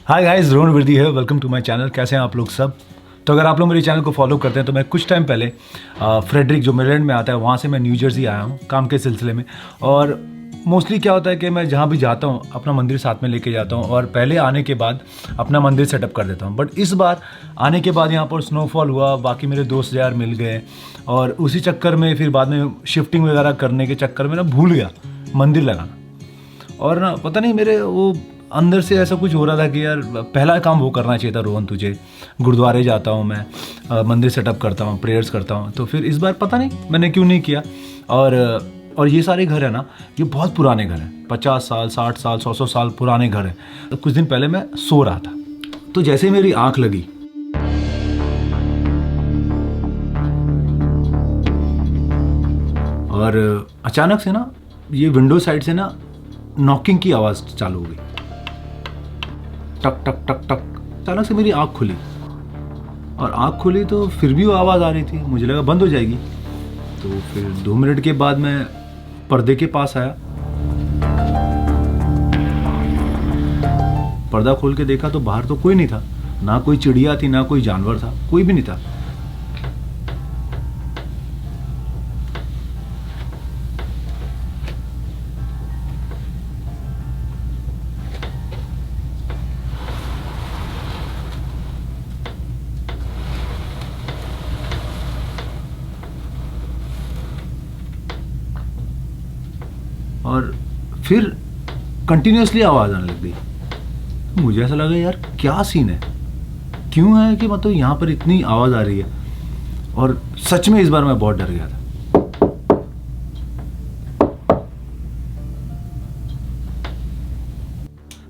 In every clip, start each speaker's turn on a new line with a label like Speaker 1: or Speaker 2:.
Speaker 1: Hi guys, ड्रोन वर्दी है। Welcome to my channel. कैसे हैं आप लोग सब? तो अगर आप लोग मेरे चैनल को फॉलो करते हैं तो मैं कुछ टाइम पहले फ्रेडरिक जो मेरीलैंड में आता है वहाँ से मैं न्यू जर्सी आया हूँ काम के सिलसिले में। और मोस्टली क्या होता है कि मैं जहाँ भी जाता हूँ अपना मंदिर साथ में लेके जाता हूँ और पहले आने के बाद अपना मंदिर सेटअप कर देता हूँ। बट इस बार आने के बाद यहाँ पर स्नोफॉल हुआ, बाकी मेरे दोस्त यार मिल गए और उसी चक्कर में फिर बाद में शिफ्टिंग वगैरह करने के चक्कर में ना भूल गया मंदिर लगाना। और ना पता नहीं मेरे वो अंदर से ऐसा कुछ हो रहा था कि यार पहला काम वो करना चाहिए था रोहन तुझे। गुरुद्वारे जाता हूँ मैं, मंदिर सेटअप करता हूँ, प्रेयर्स करता हूँ, तो फिर इस बार पता नहीं मैंने क्यों नहीं किया। और ये सारे घर है ना, ये बहुत पुराने घर हैं, 50 साल 60 साल 100 साल पुराने घर हैं। तो कुछ दिन पहले मैं सो रहा था तो जैसे ही मेरी आँख लगी और अचानक से ना ये विंडो साइड से ना नॉकिंग की आवाज़ चालू हो गई, टक टक टक टक। अचानक से मेरी आँख खुली और आँख खुली तो फिर भी वो आवाज़ आ रही थी, मुझे लगा बंद हो जाएगी। तो फिर 2 मिनट के बाद मैं पर्दे के पास आया, पर्दा खोल के देखा तो बाहर तो कोई नहीं था, ना कोई चिड़िया थी ना कोई जानवर था, कोई भी नहीं था। और फिर कंटिन्यूसली आवाज़ आने लग गई। मुझे ऐसा लगा यार क्या सीन है, क्यों है कि मतलब यहाँ पर इतनी आवाज़ आ रही है। और सच में इस बार मैं बहुत डर गया था।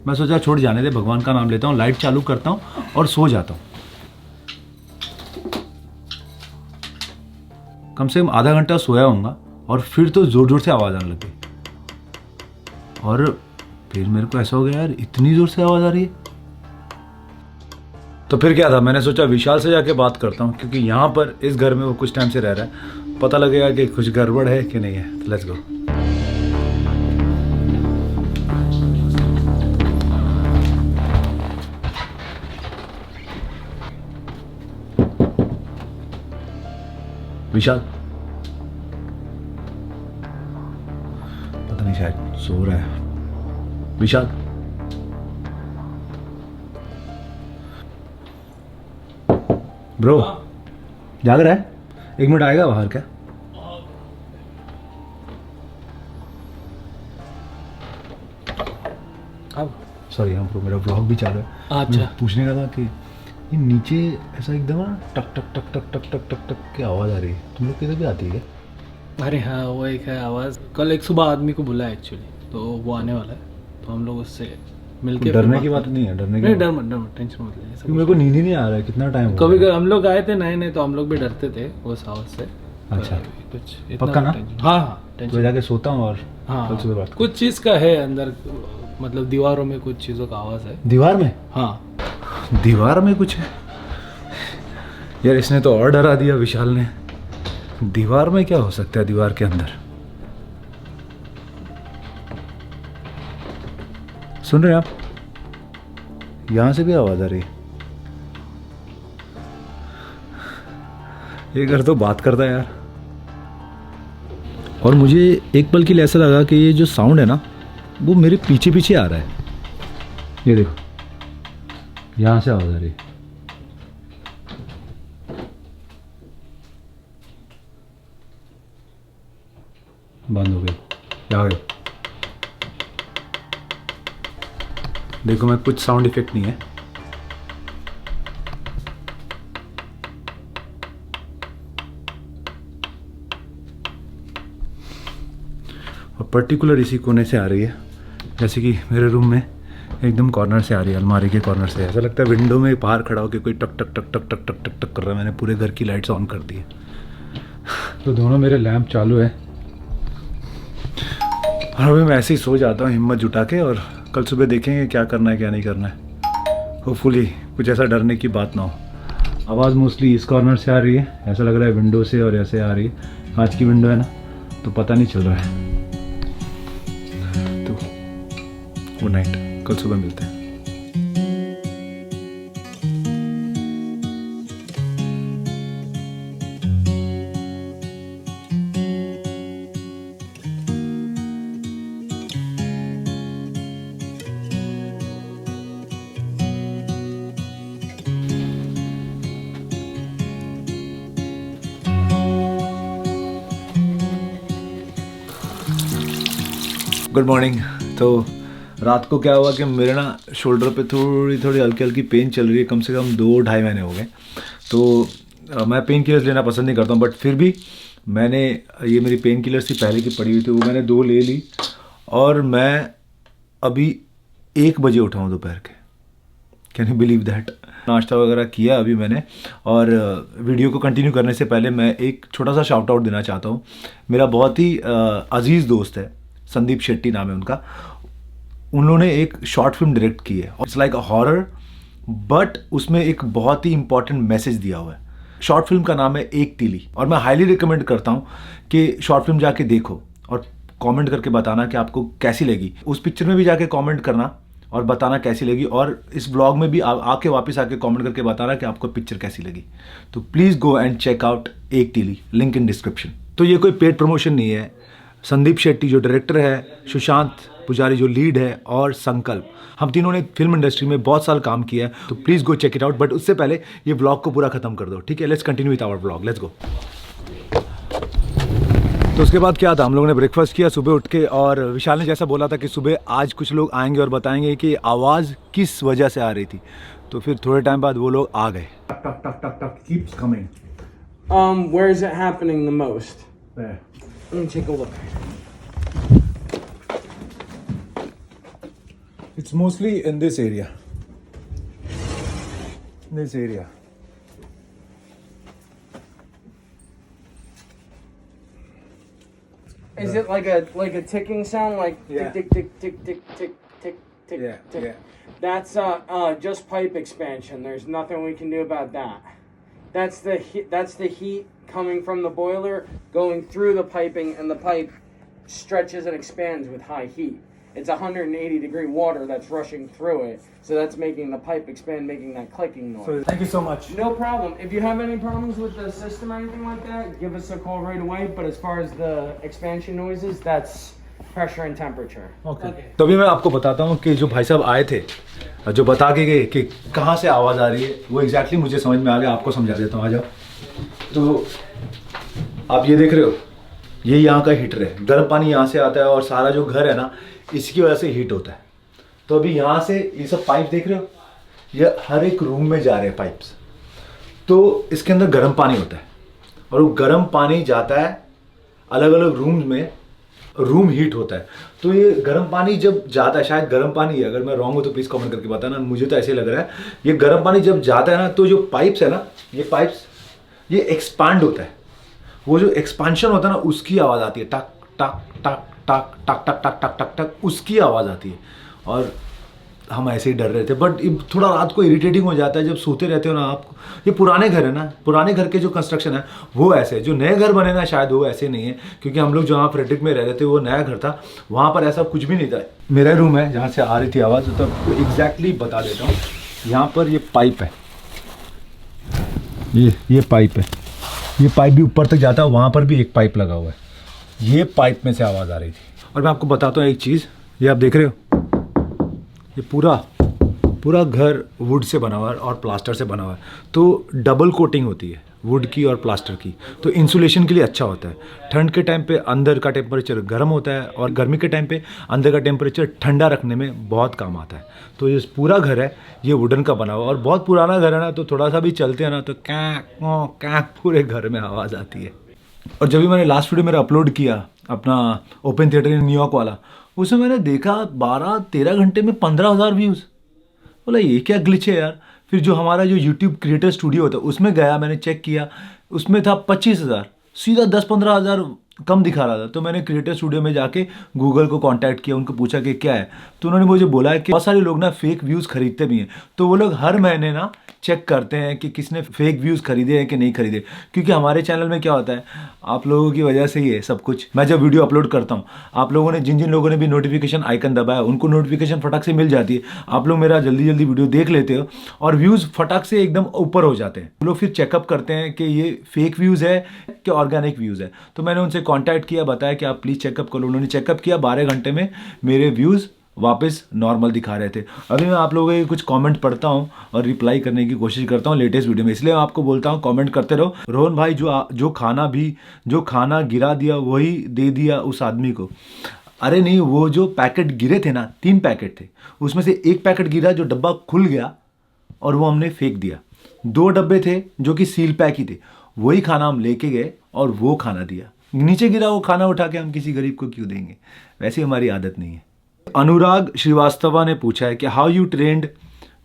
Speaker 1: मैं सोचा छोड़ जाने दे, भगवान का नाम लेता हूँ, लाइट चालू करता हूँ और सो जाता हूँ। कम से कम आधा घंटा सोया होऊंगा और फिर तो जोर जोर से आवाज़ आने लग गई। और फिर मेरे को ऐसा हो गया यार इतनी जोर से आवाज़ आ रही है। तो फिर क्या था, मैंने सोचा विशाल से जाके बात करता हूँ, क्योंकि यहाँ पर इस घर में वो कुछ टाइम से रह रहा है, पता लगेगा कि कुछ गड़बड़ है कि नहीं है। तो लेट्स गो। विशाल पता नहीं शायद सो रहा है। विशाल ब्रो जाग रहा है? 1 मिनट आएगा बाहर क्या? अब सॉरी हाँ ब्रो, मेरा व्लॉग भी चालू है।
Speaker 2: अच्छा,
Speaker 1: मैं पूछने का था कि ये नीचे ऐसा एकदम ना टक टक टक टक टक टक टक टक की आवाज़ आ रही है, तुम लोग किधर भी आती है क्या?
Speaker 2: अरे हाँ वो एक है आवाज़। कल एक सुबह आदमी को बुलाया एक्चुअली, तो वो आने वाला है, तो हम लोग उससे मिलके
Speaker 1: डरने की बात नहीं है, डरने की
Speaker 2: नहीं,
Speaker 1: बात-
Speaker 2: डर मत टेंशन मत ले।
Speaker 1: क्योंकि मेरे को नींद ही नहीं आ रहा है, कितना टाइम
Speaker 2: कभी कभी हम लोग आए थे नए नए, तो हम लोग भी डरते थे उस आवाज़ से।
Speaker 1: अच्छा।
Speaker 2: कुछ इतना
Speaker 1: पक्का ना?
Speaker 2: tension- हाँ हाँ
Speaker 1: तो
Speaker 2: टेंशन।
Speaker 1: जाके सोता हूँ और
Speaker 2: हाँ
Speaker 1: कल सुबह बात
Speaker 2: कुछ चीज़ का है अंदर, मतलब दीवारों में कुछ चीज़ों का आवाज़ है।
Speaker 1: दीवार में?
Speaker 2: हाँ
Speaker 1: दीवार में कुछ है यार, इसने तो और डरा दिया विशाल ने। दीवार में क्या हो सकता है दीवार के अंदर? सुन रहे हैं आप? यहां से भी आवाज आ रही है। ये घर तो बात करता है यार। और मुझे एक पल के लिए ऐसा लगा कि ये जो साउंड है ना वो मेरे पीछे पीछे आ रहा है। ये देखो, यहां से आवाज आ रही है। बंद हो गई, क्या हो गया? देखो मैं कुछ साउंड इफेक्ट नहीं है। और पर्टिकुलर इसी कोने से आ रही है, जैसे कि मेरे रूम में एकदम कॉर्नर से आ रही है, अलमारी के कॉर्नर से। ऐसा लगता है विंडो में बाहर खड़ा होकर कोई टक टक टक टक टक टक टक टक कर रहा है। मैंने पूरे घर की लाइट्स ऑन कर दी है, तो दोनों मेरे लैंप चालू है। और अभी मैं ऐसे ही सो जाता हूँ हिम्मत जुटा के, और कल सुबह देखेंगे क्या करना है क्या नहीं करना है। होपफुली कुछ ऐसा डरने की बात ना हो। आवाज़ मोस्टली इस कॉर्नर से आ रही है, ऐसा लग रहा है विंडो से, और ऐसे आ रही है। कांच की विंडो है ना, तो पता नहीं चल रहा है। तो गुड नाइट, कल सुबह मिलते हैं। Good morning. तो रात को क्या हुआ कि मेरे ना शोल्डर पे थोड़ी थोड़ी हल्की हल्की पेन चल रही है, कम से कम 2-2.5 महीने हो गए। तो मैं पेन किलर्स लेना पसंद नहीं करता हूँ, बट फिर भी मैंने ये मेरी पेन किलर्स थी पहले की पड़ी हुई थी, वो मैंने 2 ले ली और मैं अभी 1 बजे उठा हूँ दोपहर के। Can you believe that? नाश्ता वगैरह किया अभी मैंने। और वीडियो को कंटिन्यू करने से पहले मैं एक छोटा सा शाउट आउट देना चाहता हूँ। मेरा बहुत ही अजीज़ दोस्त है, संदीप शेट्टी नाम है उनका। उन्होंने एक शॉर्ट फिल्म डायरेक्ट की है, it's like a horror, but उसमें एक बहुत ही इंपॉर्टेंट मैसेज दिया हुआ है। शॉर्ट फिल्म का नाम है एक तीली, और मैं हाईली रिकमेंड करता हूँ कि शॉर्ट फिल्म जाके देखो और कमेंट करके बताना कि आपको कैसी लगी। उस पिक्चर में भी जाके कमेंट करना और बताना कैसी लगी, और इस ब्लॉग में भी आके वापस आके कमेंट करके बताना कि आपको पिक्चर कैसी लगी। तो please go and check out एक तीली, लिंक इन डिस्क्रिप्शन। तो ये कोई पेड प्रमोशन नहीं है। संदीप शेट्टी जो डायरेक्टर है, सुशांत पुजारी जो लीड है, और संकल्प, हम तीनों ने फिल्म इंडस्ट्री में बहुत साल काम किया है। तो please go check it out, but उससे पहले ये ब्लॉग को पूरा ख़त्म कर दो, ठीक है? Let's continue with our blog, let's go. तो उसके बाद क्या था, हम लोगों ने ब्रेकफास्ट किया सुबह उठ के, और विशाल ने जैसा बोला था कि सुबह आज कुछ लोग आएंगे और बताएंगे कि आवाज़ किस वजह से आ रही थी। तो फिर थोड़े टाइम बाद वो लोग आ गए। टक टक टक टक टक keeps coming.
Speaker 3: Where is it happening the most?
Speaker 1: There.
Speaker 3: Let me take a look.
Speaker 1: It's mostly in this area. This area.
Speaker 3: Is it like a ticking sound, like
Speaker 1: Yeah.
Speaker 3: tick tick tick tick tick tick tick
Speaker 1: Yeah,
Speaker 3: tick?
Speaker 1: yeah.
Speaker 3: That's just pipe expansion. There's nothing we can do about that. That's the heat coming from the boiler going through the piping, and the pipe stretches and expands with high heat. It's 180-degree water that's rushing through it, so that's making the pipe expand, making that clicking noise.
Speaker 1: So thank you so much.
Speaker 3: No problem. If you have any problems with the system or anything like that, give us a call right away. But as far as the expansion noises, that's pressure and temperature.
Speaker 1: Okay. तो अभी मैं आपको बताता हूँ कि जो भाई साहब आए थे, जो बता के गए कि कहाँ से आवाज़ आ रही है, वो एग्जैक्टली मुझे समझ में आ गया। आपको समझा देता हूँ, आ जाओ। तो आप ये देख रहे हो, ये यहाँ का हीटर है। गर्म पानी यहाँ से आता है और सारा जो घर है ना, इसकी वजह से हीट होता है। तो अभी यहाँ से ये सब पाइप देख रहे हो, ये हर एक रूम में जा रहे हैं पाइप्स। तो इसके अंदर गर्म पानी होता है, और वो गर्म पानी जाता है अलग अलग रूम में, रूम हीट होता है। तो ये गर्म पानी जब जाता है, शायद गर्म पानी है, अगर मैं रॉन्ग हो तो प्लीज़ कमेंट करके बताना, मुझे तो ऐसे लग रहा है। ये गर्म पानी जब जाता है ना, तो जो पाइप्स है ना, ये पाइप्स ये एक्सपांड होता है। वो जो एक्सपांशन होता है ना, उसकी आवाज़ आती है, टक टक टक टक टक टक टक टक टक टक, उसकी आवाज़ आती है। और हम ऐसे ही डर रहे थे, बट थोड़ा रात को इरिटेटिंग हो जाता है जब सोते रहते हो ना आप। ये पुराने घर है ना, पुराने घर के जो कंस्ट्रक्शन है वो ऐसे है। जो नए घर बने ना, शायद वो ऐसे नहीं है, क्योंकि हम लोग जहाँ फ्रेडरिक में रह रहे थे वो नया घर था, वहाँ पर ऐसा कुछ भी नहीं था। मेरा रूम है जहाँ से आ रही थी आवाज़, तो आपको एग्जैक्टली बता देता हूँ। यहाँ पर ये पाइप है, ये पाइप है, ये पाइप भी ऊपर तक जाता है, वहाँ पर भी एक पाइप लगा हुआ है। ये पाइप में से आवाज़ आ रही थी। और मैं आपको बताता हूँ एक चीज़, ये आप देख रहे हो, ये पूरा घर वुड से बना हुआ है और प्लास्टर से बना हुआ है। तो डबल कोटिंग होती है वुड की और प्लास्टर की, तो इंसुलेशन के लिए अच्छा होता है। ठंड के टाइम पे अंदर का टेम्परेचर गर्म होता है, और गर्मी के टाइम पे अंदर का टेम्परेचर ठंडा रखने में बहुत काम आता है। तो ये पूरा घर है, ये वुडन का बना हुआ, और बहुत पुराना घर है ना, तो थोड़ा सा भी चलते हैं ना तो कैक पूरे घर में आवाज़ आती है। और जब भी मैंने लास्ट वीडियो मेरा अपलोड किया अपना ओपन थिएटर इन न्यूयॉर्क वाला, उसमें मैंने देखा 12-13 घंटे में 15,000 व्यूज़। बोला ये क्या ग्लिच है यार। फिर जो हमारा जो यूट्यूब क्रिएटर स्टूडियो होता है उसमें गया, मैंने चेक किया, उसमें था 25,000, सीधा 10-15,000 कम दिखा रहा था। तो मैंने क्रिएटर स्टूडियो में जाके गूगल को कांटेक्ट किया, उनको पूछा कि क्या है, तो उन्होंने मुझे बोला है कि बहुत सारे लोग ना फेक व्यूज़ खरीदते भी हैं। तो वो लोग हर महीने ना चेक करते हैं कि किसने फेक व्यूज़ खरीदे हैं कि नहीं खरीदे, क्योंकि हमारे चैनल में क्या होता है, आप लोगों की वजह से ही है सब कुछ। मैं जब वीडियो अपलोड करता हूँ, आप लोगों ने जिन लोगों ने भी नोटिफिकेशन आइकन दबाया, उनको नोटिफिकेशन फटाक से मिल जाती है। आप लोग मेरा जल्दी वीडियो देख लेते हो और व्यूज़ फटाक से एकदम ऊपर हो जाते हैं। लोग फिर चेकअप करते हैं कि ये फेक व्यूज़ है कि ऑर्गेनिक व्यूज़ है। तो मैंने उनसे कॉन्टैक्ट किया, बताया कि आप प्लीज़ चेकअप करो। उन्होंने चेकअप किया, 12 घंटे में मेरे व्यूज़ वापस नॉर्मल दिखा रहे थे। अभी मैं आप लोगों के कुछ कमेंट पढ़ता हूँ और रिप्लाई करने की कोशिश करता हूँ लेटेस्ट वीडियो में, इसलिए मैं आपको बोलता हूँ कमेंट करते रहो। रोहन भाई जो खाना गिरा दिया वही दे दिया उस आदमी को। अरे नहीं, वो जो पैकेट गिरे थे ना, 3 पैकेट थे, उसमें से एक पैकेट गिरा जो डब्बा खुल गया और वो हमने फेंक दिया। 2 डब्बे थे जो कि सील पैक ही थे, वही खाना हम लेके गए और वो खाना दिया। नीचे गिरा वो खाना उठा के हम किसी गरीब को क्यों देंगे? वैसे हमारी आदत नहीं है। अनुराग श्रीवास्तवा ने पूछा है कि हाउ यू ट्रेंड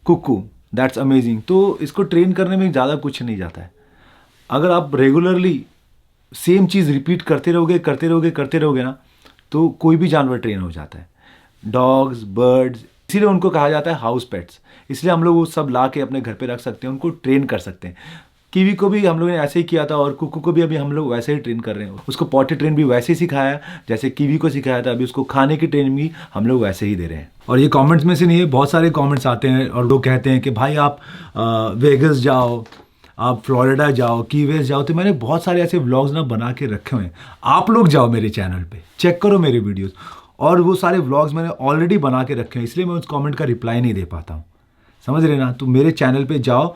Speaker 1: कुकू, दैट्स अमेजिंग। तो इसको ट्रेन करने में ज़्यादा कुछ नहीं जाता है। अगर आप रेगुलरली सेम चीज़ रिपीट करते रहोगे ना, तो कोई भी जानवर ट्रेन हो जाता है। डॉग्स, बर्ड्स, इसीलिए उनको कहा जाता है हाउस पेट्स। इसलिए हम लोग वो सब ला के अपने घर पे रख सकते हैं, उनको ट्रेन कर सकते हैं। कीवी को भी हम लोगों ने ऐसे ही किया था और कुकू को भी अभी हम लोग वैसे ही ट्रेन कर रहे हैं। उसको पॉटी ट्रेन भी वैसे ही सिखाया जैसे कीवी को सिखाया था। अभी उसको खाने की ट्रेनिंग भी हम लोग वैसे ही दे रहे हैं। और ये कमेंट्स में से नहीं है, बहुत सारे कमेंट्स आते हैं और लोग कहते हैं कि भाई आप वेगस जाओ, आप फ्लोरिडा जाओ, की वेस्ट जाओ। तो मैंने बहुत सारे ऐसे व्लॉग्स ना बना के रखे हुए हैं। आप लोग जाओ मेरे चैनल पे, चेक करो मेरे वीडियोस, और वो सारे व्लॉग्स मैंने ऑलरेडी बना के रखे हैं, इसलिए मैं उस कमेंट का रिप्लाई नहीं दे पाता हूँ, समझ रहे ना। तो मेरे चैनल पे जाओ,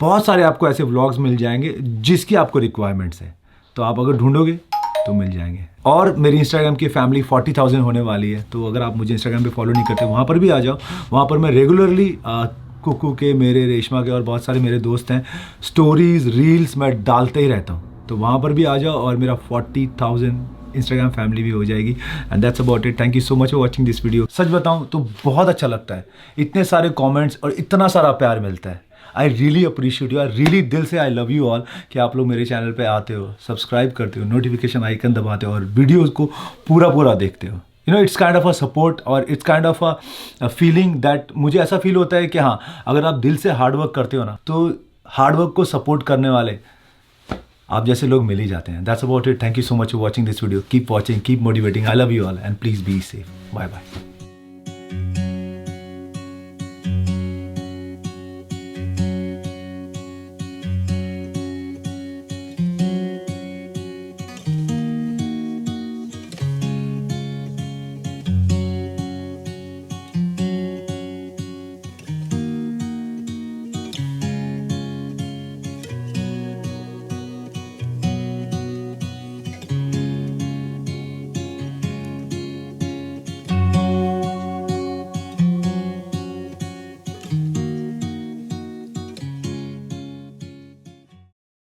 Speaker 1: बहुत सारे आपको ऐसे व्लॉग्स मिल जाएंगे जिसकी आपको रिक्वायरमेंट्स है, तो आप अगर ढूंढोगे तो मिल जाएंगे। और मेरी इंस्टाग्राम की फैमिली 40,000 होने वाली है, तो अगर आप मुझे इंस्टाग्राम पे फॉलो नहीं करते, वहाँ पर भी आ जाओ। वहाँ पर मैं रेगुलरली कुकू के, मेरे, रेशमा के और बहुत सारे मेरे दोस्त हैं, स्टोरीज, रील्स मैं डालते ही रहता हूँ। तो वहाँ पर भी आ जाओ और मेरा 40,000 इंस्टाग्राम फैमिली भी हो जाएगी। And that's about it. Thank you so much for watching this video. सच बताऊँ तो बहुत अच्छा लगता है, इतने सारे कॉमेंट्स और इतना सारा प्यार मिलता है। I really appreciate you, I really दिल से आई लव यू ऑल कि आप लोग मेरे चैनल पे आते हो, सब्सक्राइब करते हो, नोटिफिकेशन आइकन दबाते हो और वीडियोज़ को पूरा देखते हो। You know, it's kind of a support और it's kind of a feeling that मुझे ऐसा फील होता है कि हाँ, अगर आप दिल से हार्डवर्क करते हो ना, तो हार्डवर्क को सपोर्ट करने वाले आप जैसे लोग मिल ही जाते हैं। That's about it. Thank you so much for watching this video. Keep watching, keep motivating. I love you all and please be safe. Bye bye.